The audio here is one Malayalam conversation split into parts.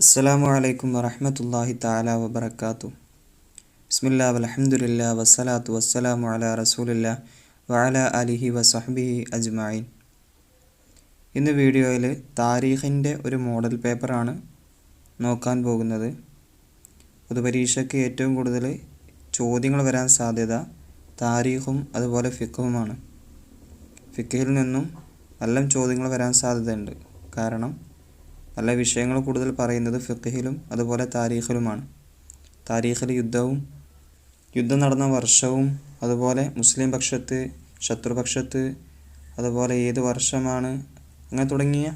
അസ്സലാമു അലൈക്കും വറഹ്മത്തുള്ളാഹി തആല വബറകാതുഹു. ബിസ്മില്ലാഹി വൽഹംദുലില്ലാഹി വസ്സലാത്തു വസ്സലാമു അലാ റസൂലില്ലാഹി വഅലാ ആലിഹി വസഹ്ബിഹി അജ്മഈൻ. ഇന്ന് വീഡിയോയിൽ താരീഖിൻ്റെ ഒരു മോഡൽ പേപ്പറാണ് നോക്കാൻ പോകുന്നത്. പൊതുപരീക്ഷയ്ക്ക് ഏറ്റവും കൂടുതൽ ചോദ്യങ്ങൾ വരാൻ സാധ്യത താരീഖും അതുപോലെ ഫിഖ്ഹുമാണ്. ഫിഖ്ഹിൽ നിന്നും നല്ല ചോദ്യങ്ങൾ വരാൻ സാധ്യതയുണ്ട്. കാരണം നല്ല വിഷയങ്ങൾ കൂടുതൽ പറയുന്നത് ഫിഖ്ഹിലും അതുപോലെ താരീഖിലുമാണ്. താരീഖിൽ യുദ്ധം നടന്ന വർഷവും അതുപോലെ മുസ്ലിം പക്ഷത്ത് ശത്രുപക്ഷത്ത് അതുപോലെ ഏത് വർഷമാണ് അങ്ങനെ തുടങ്ങിയ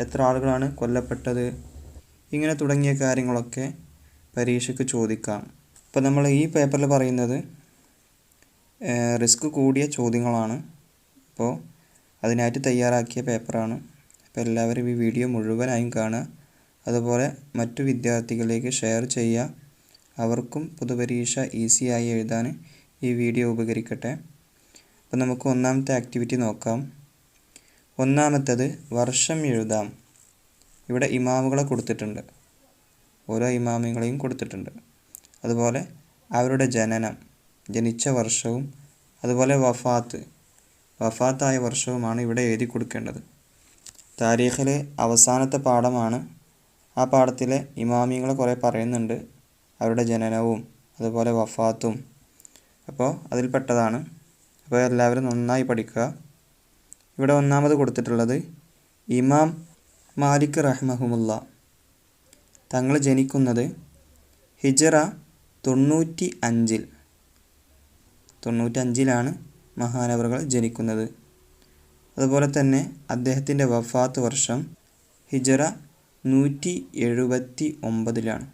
എത്ര ആളുകളാണ് കൊല്ലപ്പെട്ടത്, ഇങ്ങനെ തുടങ്ങിയ കാര്യങ്ങളൊക്കെ പരീക്ഷയ്ക്ക് ചോദിക്കാം. അപ്പോൾ നമ്മൾ ഈ പേപ്പറിൽ പറയുന്നത് റിസ്ക് കൂടിയ ചോദ്യങ്ങളാണ്. അപ്പോൾ അതിനായിട്ട് തയ്യാറാക്കിയ പേപ്പറാണ്. അപ്പോൾ എല്ലാവരും ഈ വീഡിയോ മുഴുവനായും കാണുക. അതുപോലെ മറ്റു വിദ്യാർത്ഥികളിലേക്ക് ഷെയർ ചെയ്യുക. അവർക്കും പൊതുപരീക്ഷ ഈസിയായി എഴുതാൻ ഈ വീഡിയോ ഉപകരിക്കട്ടെ. അപ്പോൾ നമുക്ക് ഒന്നാമത്തെ ആക്ടിവിറ്റി നോക്കാം. ഒന്നാമത്തേത് വർഷം എഴുതാം. ഇവിടെ ഇമാമുകളെ കൊടുത്തിട്ടുണ്ട്, ഓരോ ഇമാമികളെയും കൊടുത്തിട്ടുണ്ട്. അതുപോലെ അവരുടെ ജനിച്ച വർഷവും അതുപോലെ വഫാത്തായ വർഷവുമാണ് ഇവിടെ എഴുതി കൊടുക്കേണ്ടത്. താരീഖിലെ അവസാനത്തെ പാഠമാണ്. ആ പാഠത്തിലെ ഇമാമിങ്ങളെ കുറേ പറയുന്നുണ്ട്, അവരുടെ ജനനവും അതുപോലെ വഫാത്തും. അപ്പോൾ അതിൽപ്പെട്ടതാണ്. അപ്പോൾ എല്ലാവരും നന്നായി പഠിക്കുക. ഇവിടെ ഒന്നാമത് കൊടുത്തിട്ടുള്ളത് ഇമാം മാലിക് റഹ്മഹുമുല്ല. തങ്ങൾ ജനിക്കുന്നത് ഹിജ്റ 95-ലാണ് മഹാനവറുകൾ ജനിക്കുന്നത്. അതുപോലെ തന്നെ അദ്ദേഹത്തിൻ്റെ വഫാത്ത് വർഷം ഹിജ്റ 179-ലാണ്.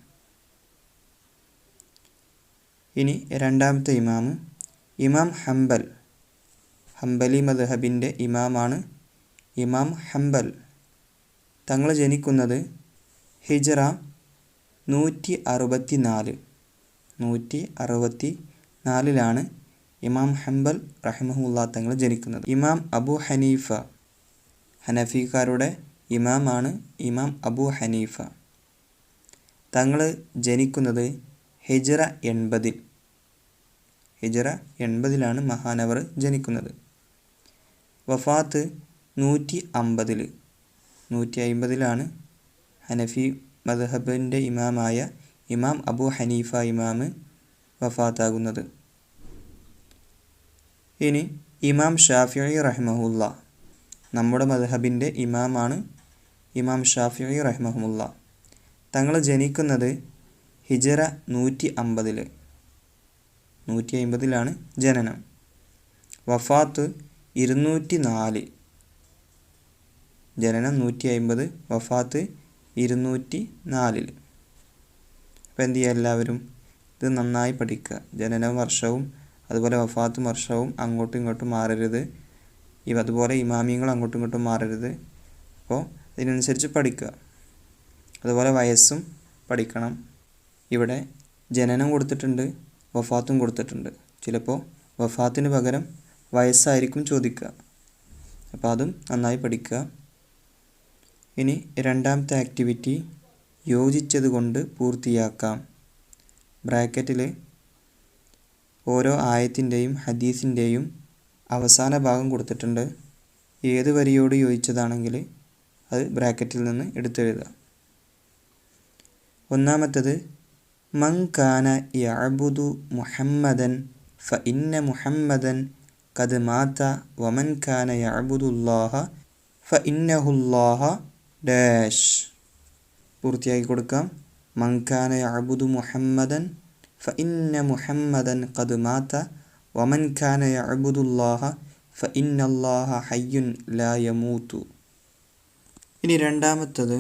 ഇനി രണ്ടാമത്തെ ഇമാം ഹംബലി മദ്ഹബിൻ്റെ ഇമാമാണ് ഇമാം ഹംബൽ. തങ്ങൾ ജനിക്കുന്നത് ഹിജ്റ 164-ലാണ് ഇമാം ഹംബൽ റഹിമഹുല്ലാ തങ്ങൾ ജനിക്കുന്നത്. ഇമാം അബൂ ഹനീഫ, ഹനഫിക്കാരുടെ ഇമാമാണ് ഇമാം അബൂ ഹനീഫ. തങ്ങൾ ജനിക്കുന്നത് ഹിജ്റ 80-ലാണ് മഹാനവർ ജനിക്കുന്നത്. വഫാത്ത് 150-ലാണ് ഹനഫി മദ്ഹബിൻ്റെ ഇമാമായ ഇമാം അബൂ ഹനീഫ വഫാത്താകുന്നത്. ഇനി ഇമാം ഷാഫിഈ റഹിമഹുല്ല, നമ്മുടെ മദ്ഹബിൻ്റെ ഇമാമാണ് ഇമാം ഷാഫിഈ റഹിമഹുല്ല. തങ്ങൾ ജനിക്കുന്നത് ഹിജ്റ 150-ലാണ് ജനനം. വഫാത്ത് 204. ജനനം 150, വഫാത്ത് 204. അപ്പോൾ എന്ത് ചെയ്യുക, എല്ലാവരും ഇത് നന്നായി പഠിക്കുക. ജനന വർഷവും അതുപോലെ വഫാത്ത് വർഷവും അങ്ങോട്ടും ഇങ്ങോട്ടും മാറരുത്. അതുപോലെ ഇമാമിയങ്ങൾ അങ്ങോട്ടും ഇങ്ങോട്ടും മാറരുത്. അപ്പോൾ അതിനനുസരിച്ച് പഠിക്കുക. അതുപോലെ വയസ്സും പഠിക്കണം. ഇവിടെ ജനനം കൊടുത്തിട്ടുണ്ട്, വഫാത്തും കൊടുത്തിട്ടുണ്ട്. ചിലപ്പോൾ വഫാത്തിന് പകരം വയസ്സായിരിക്കും ചോദിക്കുക. അപ്പോൾ അതും നന്നായി പഠിക്കുക. ഇനി രണ്ടാമത്തെ ആക്ടിവിറ്റി യോജിച്ചത് കൊണ്ട് പൂർത്തിയാക്കാം. ബ്രാക്കറ്റിൽ ഓരോ ആയത്തിൻ്റെയും ഹദീസിൻ്റെയും അവസാന ഭാഗം കൊടുത്തിട്ടുണ്ട്. ഏത് വരിയോട് യോജിച്ചതാണെങ്കിൽ അത് ബ്രാക്കറ്റിൽ നിന്ന് എടുത്തെഴുതുക. ഒന്നാമത്തേത് മൻ കാന യഅ്ബുദു മുഹമ്മദൻ ഫഇന്ന മുഹമ്മദൻ ഖദ് മാത വമൻ കാന യഅ്ബുദുല്ലാഹ ഫഇന്നഹുല്ലാഹ ഡാഷ്. പൂർത്തിയാക്കി കൊടുക്കാം. മൻ കാന യഅ്ബുദു മുഹമ്മദൻ ഫഇന്ന മുഹമ്മദൻ ഖദ് മാത വമൻ കാന യഅ്ബുദുല്ലാഹ ഫഇന്നല്ലാഹ ഹയ്യുൻ ലാ യമൂതു. ഇനി രണ്ടാമത്തേത്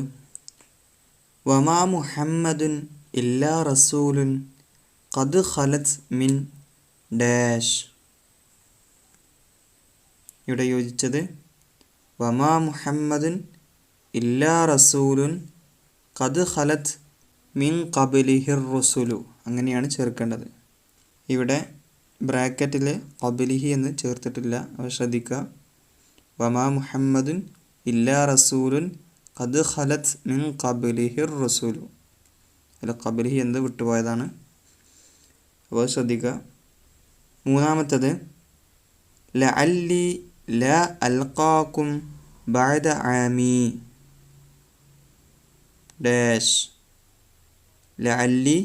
വമാ മുഹമ്മദുൻ ഇല്ലാ റസൂലുൻ ഖദ് ഖലത് മിൻ ഡാഷ്. ഇവിടെ യോജിച്ചത് വമാ മുഹമ്മദുൻ ഇല്ലാ റസൂലുൻ ഖദ് ഖലത് മിൻ ഖബ്ലിഹിർ റുസുലു, അങ്ങനെയാണ് ചേർക്കേണ്ടത്. ഇവിടെ ബ്രാക്കറ്റിൽ ഖബ്ലിഹി എന്ന് ചേർത്തിട്ടില്ല, അത് ശ്രദ്ധിക്കുക. വമാ മുഹമ്മദുൻ ഇല്ലാ റസൂലുൻ ഖദ് ഖലത് മിൻ ഖബ്ലിഹിർ റസൂലു. അല്ല, ഖബ്ലിഹി എന്ത് വിട്ടുപോയതാണ്, അപ്പോൾ ശ്രദ്ധിക്കുക. മൂന്നാമത്തത് ലഅല്ലി ലാ അൽഖാക്കും ബഅദ ആമി ഡാഷ്. ലഅല്ലി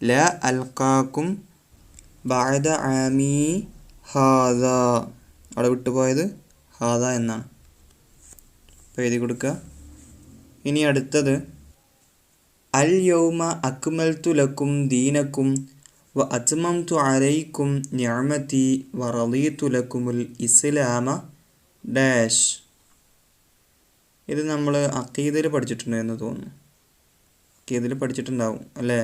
ലാ അൽഖാക്കും ബഅദ ആമി ഹാദാ. അവിടെ വിട്ടുപോയത് ഹാദാ എന്നാണ്. അപ്പോൾ എഴുതി കൊടുക്കുക. ഇനി അടുത്തത് അൽ യൗമ അക്മൽതു ലക്കും ദീനക്കും വ അത്മംതു അലൈക്കും നിഅമതി വ റളീതു ലക്കുമുൽ ഇസ്ലാമ ഡാഷ്. ഇത് നമ്മൾ അഖീദയിൽ പഠിച്ചിട്ടുണ്ട് എന്ന് തോന്നുന്നു. അഖീദയിൽ പഠിച്ചിട്ടുണ്ടാവും അല്ലേ?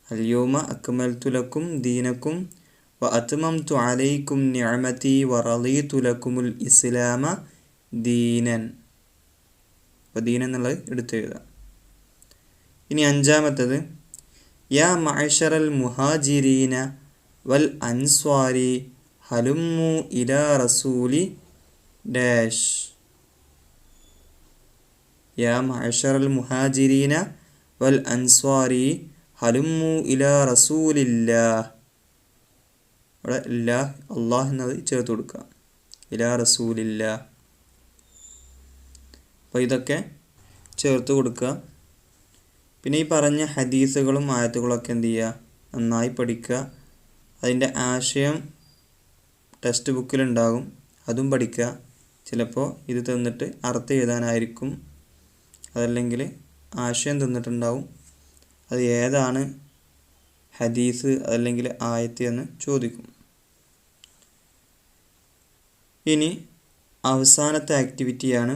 അൽ യൗമ അക്മൽതു ലക്കും ദീനക്കും വ അത്മംതു അലൈക്കും നിഅമതി വ റളീതു ലക്കുമുൽ ഇസ്ലാമ ദീനൻ. അപ്പോൾ ദീൻ എന്നുള്ളത് എടുത്തെഴുതാം. ഇനി അഞ്ചാമത്തത് യാ മഅ്ശറൽ മുഹാജിരീന വൽ അൻസ്വാരി ഹലുമ്മു ഇലാ റസൂലി ഡാഷ്. യാ മഅ്ശറൽ മുഹാജിരീന വൽ അൻസ്വാരി ഹലുമ്മു ഇലാ റസൂലില്ലാഹ്. അവിടെ ഇല്ലാഹ് അള്ളാഹ് എന്നത് ചേർത്ത് കൊടുക്കുക. ഇലാ റസൂലില്ലാഹ്. അപ്പോൾ ഇതൊക്കെ ചേർത്ത് കൊടുക്കുക. പിന്നെ ഈ പറഞ്ഞ ഹദീസുകളും ആയത്തുകളൊക്കെ എന്ത് ചെയ്യുക, നന്നായി പഠിക്കുക. അതിൻ്റെ ആശയം ടെക്സ്റ്റ് ബുക്കിലുണ്ടാകും, അതും പഠിക്കുക. ചിലപ്പോൾ ഇത് തന്നിട്ട് അർത്ഥം എഴുതാനായിരിക്കും, അതല്ലെങ്കിൽ ആശയം തന്നിട്ടുണ്ടാവും, അത് ഏതാണ് ഹദീസ് അതല്ലെങ്കിൽ ആയത്ത് എന്ന് ചോദിക്കും. ഇനി അവസാനത്തെ ആക്ടിവിറ്റിയാണ്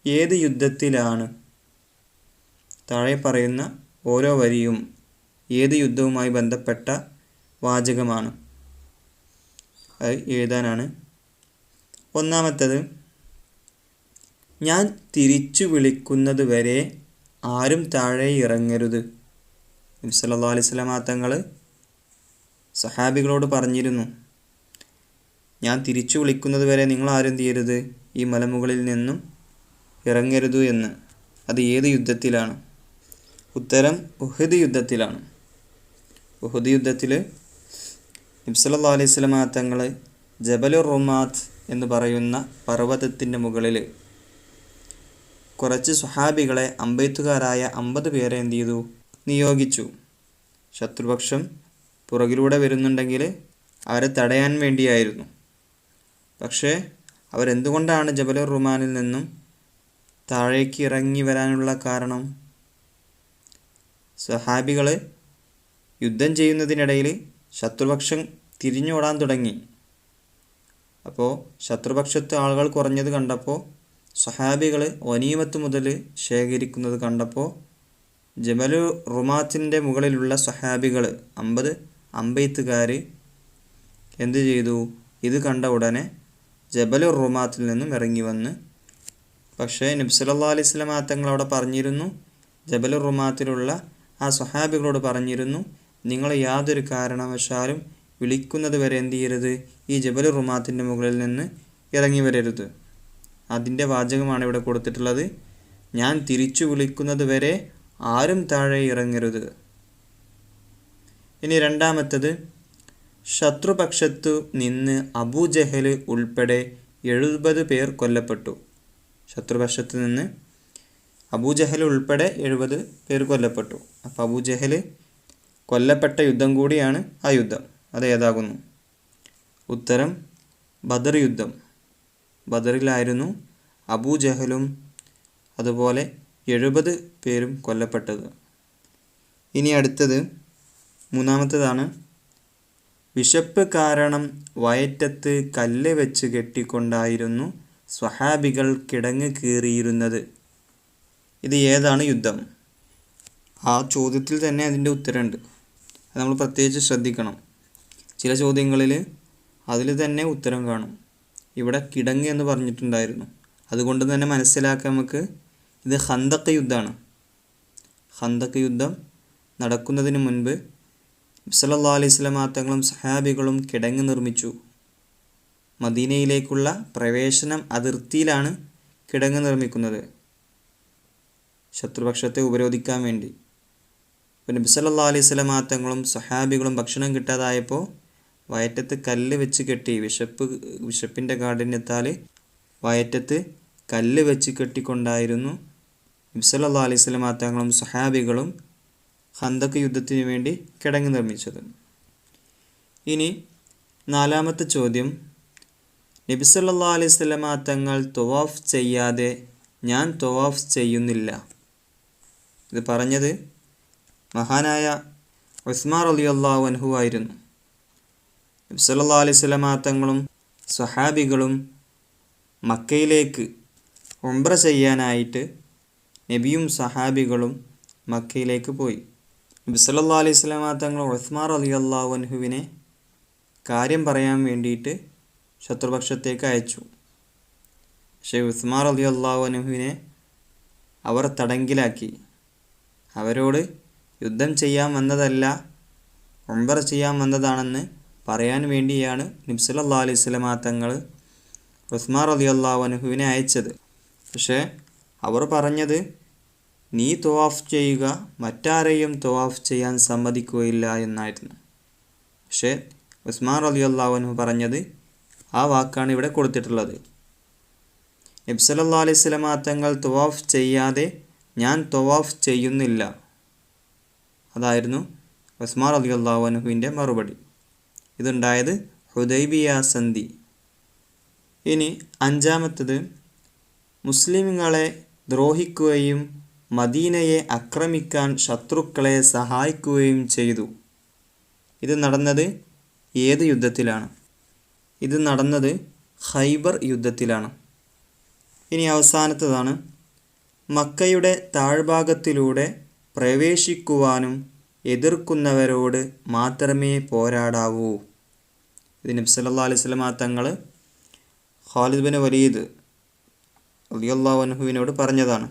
ഏത് യുദ്ധത്തിലാണ്. താഴെ പറയുന്ന ഓരോ വരിയും ഏത് യുദ്ധവുമായി ബന്ധപ്പെട്ട വാചകമാണ്, അത് എഴുതാനാണ്. ഒന്നാമത്തേത് ഞാൻ തിരിച്ചു വിളിക്കുന്നത് വരെ ആരും താഴെ ഇറങ്ങരുത്. നബി സല്ലല്ലാഹു അലൈഹി വസല്ലമ തങ്ങൾ സഹാബികളോട് പറഞ്ഞിരുന്നു, ഞാൻ തിരിച്ചു വിളിക്കുന്നത് വരെ നിങ്ങൾ ആരും ചെയ്യരുത്, ഈ മലമുകളിൽ നിന്നും ഇറങ്ങരുത് എന്ന്. അത് ഏത് യുദ്ധത്തിലാണ്? ഉത്തരം ഉഹദ് യുദ്ധത്തിലാണ്. ഉഹദ് യുദ്ധത്തിൽ നബി സല്ലല്ലാഹു അലൈഹി വസല്ലമ തങ്ങൾ ജബലുർ റുമാത്ത് എന്ന് പറയുന്ന പർവ്വതത്തിൻ്റെ മുകളിൽ കുറച്ച് സ്വഹാബികളെ അമ്പെയ്ത്തുകാരായ 50 പേരെ എന്ത് ചെയ്തു, നിയോഗിച്ചു. ശത്രുപക്ഷം പുറകിലൂടെ വരുന്നുണ്ടെങ്കിൽ അവരെ തടയാൻ വേണ്ടിയായിരുന്നു. പക്ഷേ അവരെന്തുകൊണ്ടാണ് ജബലുർ റുമാനിൽ നിന്നും താഴേക്ക് ഇറങ്ങി വരാനുള്ള കാരണം? സ്വഹാബികൾ യുദ്ധം ചെയ്യുന്നതിനിടയിൽ ശത്രുപക്ഷം തിരിഞ്ഞോടാൻ തുടങ്ങി. അപ്പോൾ ശത്രുപക്ഷത്ത് ആളുകൾ കുറഞ്ഞത് കണ്ടപ്പോൾ സ്വഹാബികൾ ഒനീമത്ത് മുതൽ ശേഖരിക്കുന്നത് കണ്ടപ്പോൾ ജബലു റുമാത്തിൻ്റെ മുകളിലുള്ള സ്വഹാബികൾ 50 അമ്പെയ്ത്തുകാർ എന്ത് ചെയ്തു? ഇത് കണ്ട ഉടനെ ജബലു റുമാത്തിൽ നിന്നും ഇറങ്ങി വന്ന്. പക്ഷേ നബി സല്ലല്ലാഹു അലൈഹി വസല്ലമ തങ്ങൾ അവിടെ പറഞ്ഞിരുന്നു, ജബലു റുമാത്തിലുള്ള ആ സ്വഹാബികളോട് പറഞ്ഞിരുന്നു, നിങ്ങൾ യാതൊരു കാരണവശാലും വിളിക്കുന്നത് വരെ എന്ത് ചെയ്യരുത്, ഈ ജബലു റുമാത്തിൻ്റെ മുകളിൽ നിന്ന് ഇറങ്ങി വരരുത്. അതിൻ്റെ വാചകമാണ് ഇവിടെ കൊടുത്തിട്ടുള്ളത്. ഞാൻ തിരിച്ചു വിളിക്കുന്നത് വരെ ആരും താഴെ ഇറങ്ങരുത്. ഇനി രണ്ടാമത്തത് ശത്രുപക്ഷത്തു നിന്ന് അബൂജഹൽ ഉൾപ്പെടെ 70 പേർ കൊല്ലപ്പെട്ടു. ശത്രുപക്ഷത്ത് നിന്ന് അബൂജഹൽ ഉൾപ്പെടെ 70 പേർ കൊല്ലപ്പെട്ടു. അപ്പോൾ അബൂജഹൽ കൊല്ലപ്പെട്ട യുദ്ധം കൂടിയാണ് ആ യുദ്ധം. അത് ഏതാകുന്നു? ഉത്തരം ബദർ യുദ്ധം. ബദറിലായിരുന്നു അബൂജഹലും അതുപോലെ 70 പേരും കൊല്ലപ്പെട്ടത്. ഇനി അടുത്തത് മൂന്നാമത്തേതാണ് വിശപ്പ് കാരണം വയറ്റത്ത് കല്ല് വെച്ച് കെട്ടിക്കൊണ്ടായിരുന്നു സ്വഹാബികൾ കിടങ്ങ് കീറിയിരുന്നത്. ഇത് ഏതാണ് യുദ്ധം? ആ ചോദ്യത്തിൽ തന്നെ അതിൻ്റെ ഉത്തരമുണ്ട്. അത് നമ്മൾ പ്രത്യേകിച്ച് ശ്രദ്ധിക്കണം. ചില ചോദ്യങ്ങളിൽ അതിൽ തന്നെ ഉത്തരം കാണും. ഇവിടെ കിടങ്ങ് എന്ന് പറഞ്ഞിട്ടുണ്ടായിരുന്നു. അതുകൊണ്ട് തന്നെ മനസ്സിലാക്കാൻ നമുക്ക് ഇത് ഖന്തഖ് യുദ്ധമാണ്. ഖന്തഖ് യുദ്ധം നടക്കുന്നതിന് മുൻപ് നബി സല്ലല്ലാഹു അലൈഹി വസല്ലമ തങ്ങളും സഹാബികളും കിടങ്ങ് നിർമ്മിച്ചു. മദീനയിലേക്കുള്ള പ്രവേശനം അതിർത്തിയിലാണ് കിടങ്ങ് നിർമ്മിക്കുന്നത് ശത്രുപക്ഷത്തെ ഉപരോധിക്കാൻ വേണ്ടി. അപ്പോൾ നബി സല്ലല്ലാഹു അലൈഹി വസല്ലം തങ്ങളും സ്വഹാബികളും ഭക്ഷണം കിട്ടാതായപ്പോൾ വയറ്റത്ത് കല്ല് വെച്ച് കെട്ടി, വിശപ്പിൻ്റെ കാഠിന്യത്താൽ വയറ്റത്ത് കല്ല് വെച്ച് കെട്ടിക്കൊണ്ടായിരുന്നു നബി സല്ലല്ലാഹു അലൈഹി വസല്ലം തങ്ങളും സ്വഹാബികളും ഖന്തക്ക് യുദ്ധത്തിന് വേണ്ടി കിടങ്ങ് നിർമ്മിച്ചത്. ഇനി നാലാമത്തെ ചോദ്യം, നബി സല്ലല്ലാഹു അലൈഹി വസല്ലം തങ്ങൾ തവാഫ് ചെയ്യാതെ ഞാൻ തവാഫ് ചെയ്യുന്നില്ല. ഇത് പറഞ്ഞത് മഹാനായ ഉസ്മാൻ റളിയല്ലാഹു അൻഹു ആയിരുന്നു. നബി സല്ലല്ലാഹു അലൈഹി വസല്ലം തങ്ങളും സ്വഹാബികളും മക്കയിലേക്ക് ഉംറ ചെയ്യാനായിട്ട് നബിയും സ്വഹാബികളും മക്കയിലേക്ക് പോയി. നബി സല്ലല്ലാഹു അലൈഹി വസല്ലം തങ്ങൾ ഉസ്മാൻ റളിയല്ലാഹു അൻഹുവിനെ കാര്യം പറയാൻ വേണ്ടിയിട്ട് ശത്രുപക്ഷത്തേക്ക് അയച്ചു. പക്ഷേ ഉസ്മാൻ റളിയല്ലാഹു അൻഹുവിനെ അവർ തടങ്കിലാക്കി. അവരോട് യുദ്ധം ചെയ്യാൻ വന്നതല്ല, ഉംറ ചെയ്യാൻ വന്നതാണെന്ന് പറയാൻ വേണ്ടിയാണ് നബി സല്ലല്ലാഹു അലൈഹി വസല്ലം തങ്ങൾ ഉസ്മാൻ റളിയല്ലാഹു അൻഹുവിനെ അയച്ചത്. പക്ഷേ അവർ പറഞ്ഞത് നീ തവാഫ് ചെയ്യുക, മറ്റാരെയും തവാഫ് ചെയ്യാൻ സമ്മതിക്കുകയില്ല എന്നായിരുന്നു. പക്ഷേ ഉസ്മാൻ റളിയല്ലാഹു അൻഹു പറഞ്ഞത് ആ വാക്കാണ് ഇവിടെ കൊടുത്തിട്ടുള്ളത്. നബി സല്ലല്ലാഹു അലൈഹി വസല്ലം തങ്ങൾ തവാഫ് ചെയ്യാതെ ഞാൻ തവാഫ് ചെയ്യുന്നില്ല, അതായിരുന്നു ഉസ്മാൻ റളിയല്ലാഹു അൻഹുവിൻ്റെ മറുപടി. ഇതുണ്ടായത് ഹുദൈബിയ സന്ധി. ഇനി അഞ്ചാമത്തത്, മുസ്ലിമുകളെ ദ്രോഹിക്കുകയും മദീനയെ ആക്രമിക്കാൻ ശത്രുക്കളെ സഹായിക്കുകയും ചെയ്തു. ഇത് നടന്നത് ഏത് യുദ്ധത്തിലാണ്? ഇത് നടന്നത് ഖൈബർ യുദ്ധത്തിലാണ്. ഇനി അവസാനത്തതാണ്, മക്കയുടെ താഴ്ഭാഗത്തിലൂടെ പ്രവേശിക്കുവാനും എതിർക്കുന്നവരോട് മാത്രമേ പോരാടാവൂ. ഇത് നബി സല്ലല്ലാഹു അലൈഹി വസല്ലം തങ്ങൾ ഖാലിദ് ബിൻ വലീദ് റളിയല്ലാഹു അൻഹുവിനോട് പറഞ്ഞതാണ്.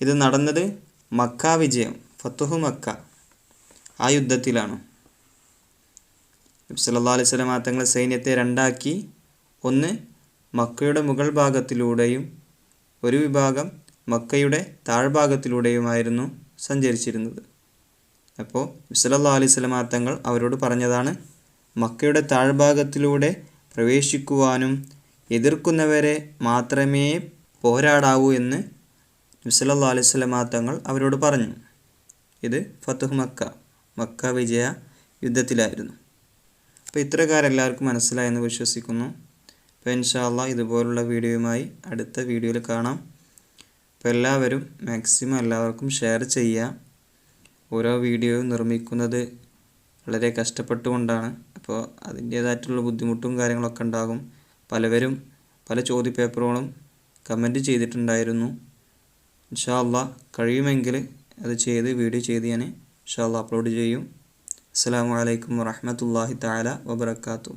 ഇത് നടന്നത് മക്ക വിജയം, ഫത്ഹു മക്ക, ആ യുദ്ധത്തിലാണ്. നബി സല്ലല്ലാഹു അലൈഹി വസല്ലം തങ്ങൾ സൈന്യത്തെ രണ്ടാക്കി, ഒന്ന് മക്കയുടെ മുകൾ ഭാഗത്തിലൂടെയും ഒരു വിഭാഗം മക്കയുടെ താഴ്ഭാഗത്തിലൂടെയുമായിരുന്നു സഞ്ചരിച്ചിരുന്നത്. അപ്പോൾ നബി സല്ലല്ലാഹു അലൈഹി വസല്ലം തങ്ങൾ അവരോട് പറഞ്ഞതാണ്, മക്കയുടെ താഴ്ഭാഗത്തിലൂടെ പ്രവേശിക്കുവാനും എതിർക്കുന്നവരെ മാത്രമേ പോരാടാവൂ എന്ന് നബി സല്ലല്ലാഹു അലൈഹി വസല്ലം തങ്ങൾ അവരോട് പറഞ്ഞു. ഇത് ഫത്ഹു മക്ക, മക്ക വിജയ യുദ്ധത്തിലായിരുന്നു. അപ്പോൾ ഇത്ര കാര്യം എല്ലാവർക്കും മനസ്സിലായെന്ന് വിശ്വസിക്കുന്നു. അപ്പോൾ ഇൻഷാ അല്ലാഹ് ഇതുപോലുള്ള വീഡിയോയുമായി അടുത്ത വീഡിയോയിൽ കാണാം. അപ്പോൾ എല്ലാവരും മാക്സിമം എല്ലാവർക്കും ഷെയർ ചെയ്യുക. ഓരോ വീഡിയോയും നിർമ്മിക്കുന്നത് വളരെ കഷ്ടപ്പെട്ടുകൊണ്ടാണ്. അപ്പോൾ അതിൻ്റേതായിട്ടുള്ള ബുദ്ധിമുട്ടും കാര്യങ്ങളൊക്കെ ഉണ്ടാകും. പലവരും പല ചോദ്യപേപ്പറുകളും കമൻറ്റ് ചെയ്തിട്ടുണ്ടായിരുന്നു. ഇൻഷാ അല്ലാഹ് കഴിയുമെങ്കിൽ അത് വീഡിയോ ചെയ്ത് ഞാൻ ഇൻഷാ അല്ലാഹ് അപ്ലോഡ് ചെയ്യും. അസ്സലാമു അലൈക്കും വറഹ്മത്തുള്ളാഹി തആല വബറകാതുഹു.